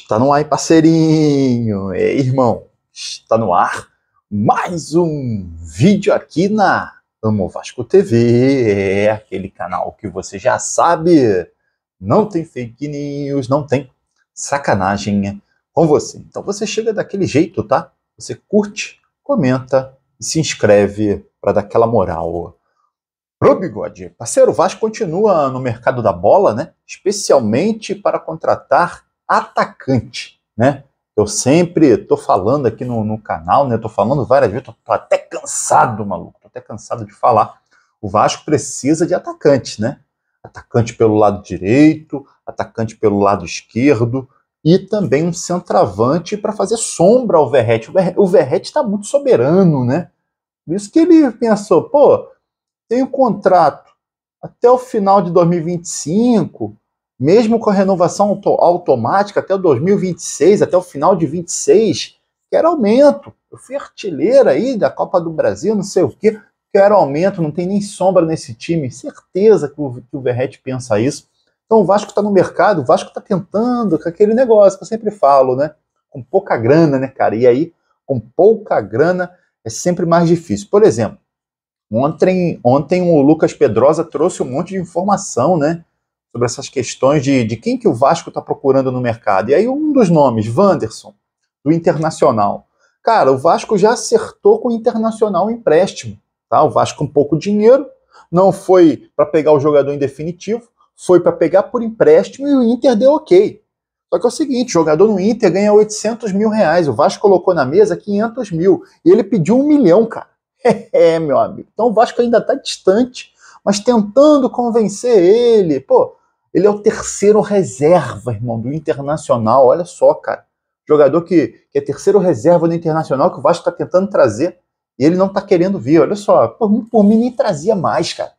Está no ar, hein, parceirinho? Ei, irmão, está no ar mais um vídeo aqui na Amo Vasco TV. É aquele canal que você já sabe, não tem fake news, não tem sacanagem com você. Então você chega daquele jeito, tá? Você curte, comenta e se inscreve para dar aquela moral pro Bigode. Parceiro, o Vasco continua no mercado da bola, né? Especialmente para contratar atacante, né? Eu sempre tô falando aqui no canal, né? Tô falando várias vezes, tô até cansado, maluco. Tô até cansado de falar. O Vasco precisa de atacante, né? Atacante pelo lado direito, atacante pelo lado esquerdo e também um centroavante para fazer sombra ao Verratti. O Verratti tá muito soberano, né? Por isso que ele pensou, pô, tem um contrato até o final de 2025, mesmo com a renovação automática até 2026, até o final de 26, quero aumento. Eu fui artilheiro aí da Copa do Brasil, não sei o quê, quero aumento, não tem nem sombra nesse time. Certeza que o Verratti pensa isso. Então o Vasco está no mercado, o Vasco está tentando com aquele negócio que eu sempre falo, né? Com pouca grana, né, cara? E aí, com pouca grana, é sempre mais difícil. Por exemplo, Ontem o Lucas Pedrosa trouxe um monte de informação, né, sobre essas questões de quem que o Vasco está procurando no mercado. E aí um dos nomes, Wanderson, do Internacional. Cara, o Vasco já acertou com o Internacional o empréstimo. Tá? O Vasco com pouco dinheiro, não foi para pegar o jogador em definitivo, foi para pegar por empréstimo e o Inter deu ok. Só que é o seguinte, o jogador no Inter ganha 800 mil reais, o Vasco colocou na mesa 500 mil, e ele pediu 1 milhão, cara. É, meu amigo. Então o Vasco ainda está distante, mas tentando convencer ele. Pô, ele é o terceiro reserva, irmão, do Internacional. Olha só, cara. Jogador que é terceiro reserva do Internacional, que o Vasco está tentando trazer, e ele não está querendo vir. Olha só, por mim nem trazia mais, cara.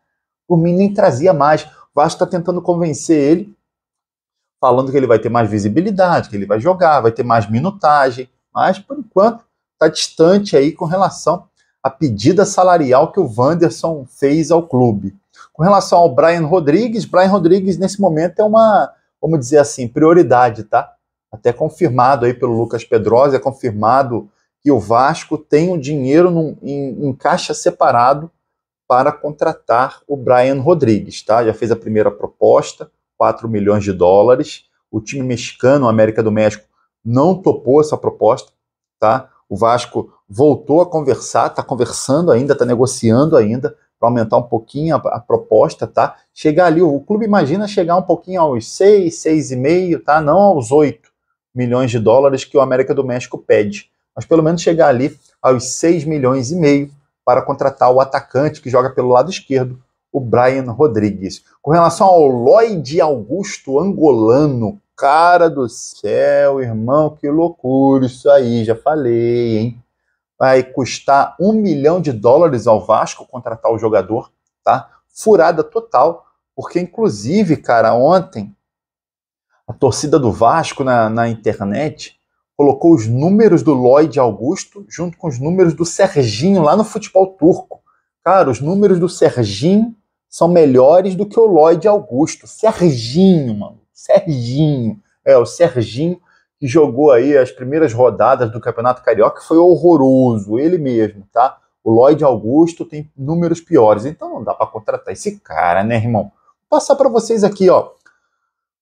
Por mim nem trazia mais. O Vasco está tentando convencer ele, falando que ele vai ter mais visibilidade, que ele vai jogar, vai ter mais minutagem, mas por enquanto está distante aí com relação a pedida salarial que o Wanderson fez ao clube. Com relação ao Brian Rodrigues nesse momento é uma, vamos dizer assim, prioridade, tá? Até confirmado aí pelo Lucas Pedrosa, é confirmado que o Vasco tem o dinheiro em caixa separado para contratar o Brian Rodrigues, tá? Já fez a primeira proposta, 4 milhões de dólares. O time mexicano, o América do México, não topou essa proposta, tá? O Vasco voltou a conversar, está conversando ainda, está negociando ainda, para aumentar um pouquinho a proposta, tá? Chegar ali, o clube imagina chegar um pouquinho aos 6, 6,5, tá? Não aos 8 milhões de dólares que o América do México pede, mas pelo menos chegar ali aos 6 milhões e meio para contratar o atacante que joga pelo lado esquerdo, o Brian Rodrigues. Com relação ao Lloyd Augusto, angolano, cara do céu, irmão, que loucura isso aí, já falei, hein? Vai custar 1 milhão de dólares ao Vasco contratar o jogador, tá? Furada total, porque inclusive, cara, ontem a torcida do Vasco na internet colocou os números do Lloyd Augusto junto com os números do Serginho lá no futebol turco. Cara, os números do Serginho são melhores do que o Lloyd Augusto. Serginho, mano. Serginho. O Serginho que jogou aí as primeiras rodadas do Campeonato Carioca, foi horroroso, ele mesmo, tá? O Lloyd Augusto tem números piores, então não dá para contratar esse cara, né, irmão? Vou passar para vocês aqui, ó.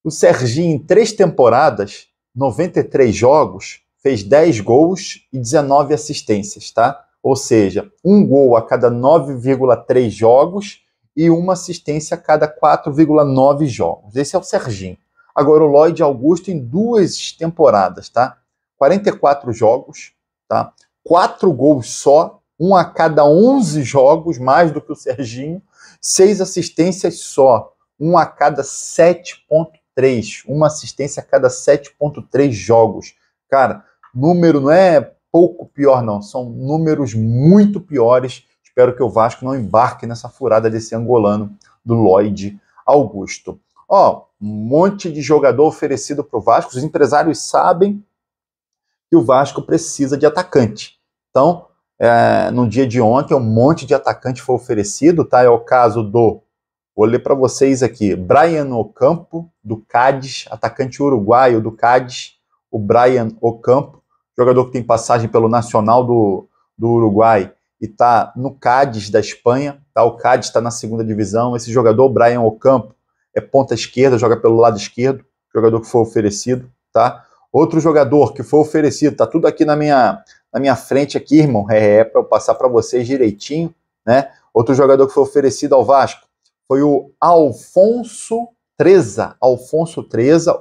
O Serginho, em 3 temporadas, 93 jogos, fez 10 gols e 19 assistências, tá? Ou seja, 1 gol a cada 9,3 jogos e 1 assistência a cada 4,9 jogos. Esse é o Serginho. Agora o Lloyd Augusto em 2 temporadas, tá? 44 jogos, tá? 4 gols só, 1 a cada 11 jogos, mais do que o Serginho. 6 assistências só, 1 a cada 7,3. 1 assistência a cada 7,3 jogos. Cara, número não é pouco pior, não. São números muito piores. Espero que o Vasco não embarque nessa furada desse angolano do Lloyd Augusto. Ó, um monte de jogador oferecido para o Vasco. Os empresários sabem que o Vasco precisa de atacante. Então, no dia de ontem, um monte de atacante foi oferecido, tá? É o caso do, vou ler para vocês aqui, Brian Ocampo, do Cádiz, atacante uruguaio do Cádiz. o Brian Ocampo, jogador que tem passagem pelo Nacional do Uruguai e está no Cádiz da Espanha, tá? O Cádiz está na segunda divisão. Esse jogador, o Brian Ocampo, é ponta esquerda, joga pelo lado esquerdo, jogador que foi oferecido, tá? Outro jogador que foi oferecido, tá tudo aqui na minha frente aqui, irmão, para eu passar para vocês direitinho, né? Outro jogador que foi oferecido ao Vasco foi o Alfonso Treza,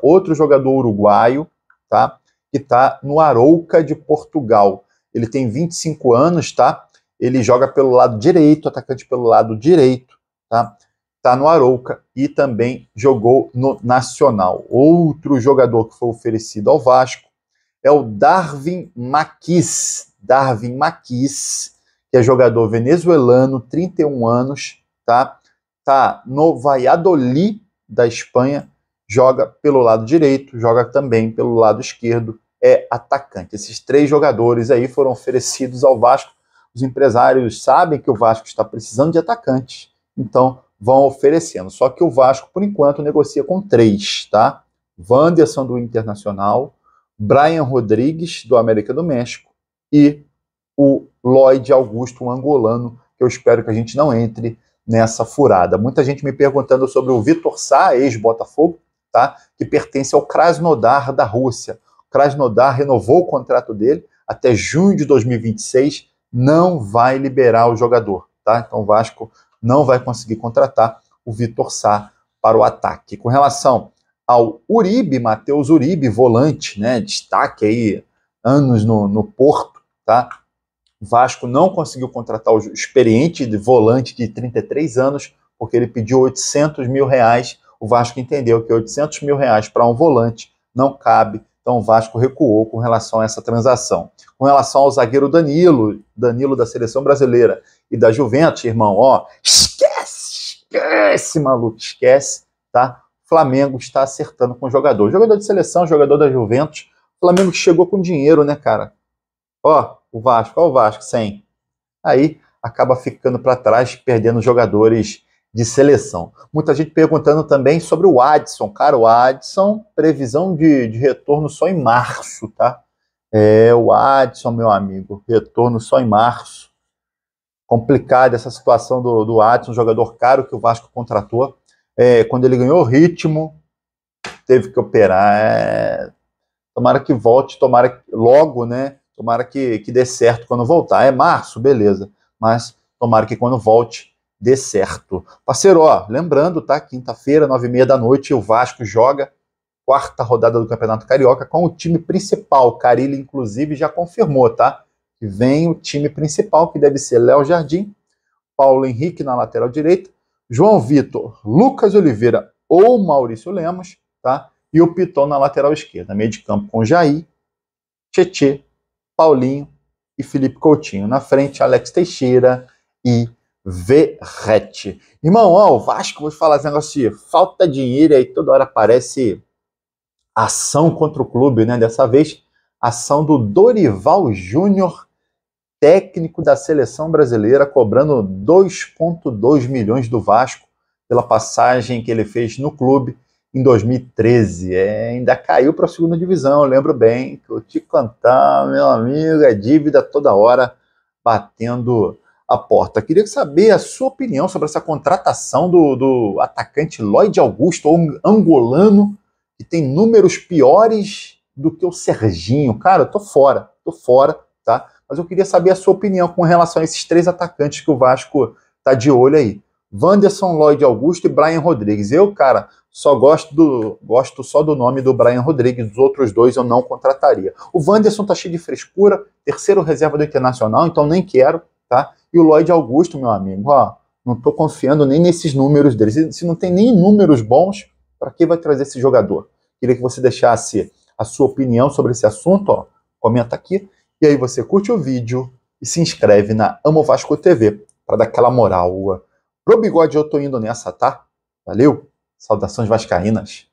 outro jogador uruguaio, tá? Que tá no Arouca de Portugal. Ele tem 25 anos, tá? Ele joga pelo lado direito, atacante pelo lado direito, tá? Tá no Arouca e também jogou no Nacional. Outro jogador que foi oferecido ao Vasco é o Darwin Maquis. Darwin Maquis, que é jogador venezuelano, 31 anos, tá? Tá no Valladolid da Espanha, joga pelo lado direito, joga também pelo lado esquerdo, é atacante. Esses 3 jogadores aí foram oferecidos ao Vasco. Os empresários sabem que o Vasco está precisando de atacantes, então vão oferecendo. Só que o Vasco, por enquanto, negocia com 3, tá? Wanderson, do Internacional, Brian Rodrigues, do América do México, e o Lloyd Augusto, um angolano, que eu espero que a gente não entre nessa furada. Muita gente me perguntando sobre o Vitor Sá, ex-Botafogo, tá? Que pertence ao Krasnodar da Rússia. O Krasnodar renovou o contrato dele até junho de 2026, não vai liberar o jogador, tá? Então o Vasco não vai conseguir contratar o Vitor Sá para o ataque. Com relação ao Uribe, Matheus Uribe, volante, né? Destaque aí, anos no Porto, tá? O Vasco não conseguiu contratar o experiente de volante de 33 anos, porque ele pediu 800 mil reais. O Vasco entendeu que 800 mil reais para um volante não cabe, então o Vasco recuou com relação a essa transação. Com relação ao zagueiro Danilo da Seleção Brasileira e da Juventus, irmão, ó, esquece, maluco, esquece, tá? O Flamengo está acertando com o jogador. Jogador de seleção, jogador da Juventus. O Flamengo chegou com dinheiro, né, cara? Ó o Vasco, 100. Aí acaba ficando para trás, perdendo jogadores de seleção. Muita gente perguntando também sobre o Adson. Cara, o Adson, previsão de retorno só em março, tá? O Adson, meu amigo, retorno só em março. Complicada essa situação do Adson, jogador caro que o Vasco contratou. Quando ele ganhou ritmo, teve que operar. Tomara que volte, tomara que logo, né? Tomara que dê certo quando voltar. É março, beleza. Mas tomara que quando volte, dê certo. Parceiro, ó, lembrando, tá? Quinta-feira, 9h30 da noite, o Vasco joga 4ª rodada do Campeonato Carioca com o time principal. Carille, inclusive, já confirmou, tá? Que vem o time principal, que deve ser Léo Jardim, Paulo Henrique na lateral direita, João Vitor, Lucas Oliveira ou Maurício Lemos, tá? E o Piton na lateral esquerda. Meio de campo com Jair, Tietê, Paulinho e Felipe Coutinho. Na frente, Alex Teixeira e Verratti. Irmão, ó, o Vasco, vou falar esse negócio de falta dinheiro, aí toda hora aparece ação contra o clube, né? Dessa vez, ação do Dorival Júnior, técnico da seleção brasileira, cobrando 2,2 milhões do Vasco pela passagem que ele fez no clube em 2013. Ainda caiu para a segunda divisão, eu lembro bem, que eu te cantar, meu amigo, é dívida toda hora batendo a porta. Queria saber a sua opinião sobre essa contratação do atacante Lloyd Augusto, ou angolano, que tem números piores do que o Serginho. Cara, eu tô fora, tá? Mas eu queria saber a sua opinião com relação a esses 3 atacantes que o Vasco tá de olho aí. Wanderson, Lloyd Augusto e Brian Rodrigues. Eu, cara, gosto só do nome do Brian Rodrigues, dos outros 2 eu não contrataria. O Wanderson tá cheio de frescura, 3º reserva do Internacional, então nem quero, tá? E o Lloyd Augusto, meu amigo, ó, não tô confiando nem nesses números dele. Se não tem nem números bons, para que vai trazer esse jogador? Queria que você deixasse a sua opinião sobre esse assunto, ó, comenta aqui, e aí você curte o vídeo e se inscreve na Amo Vasco TV, para dar aquela moral. Pro bigode eu tô indo nessa, tá? Valeu, saudações vascaínas.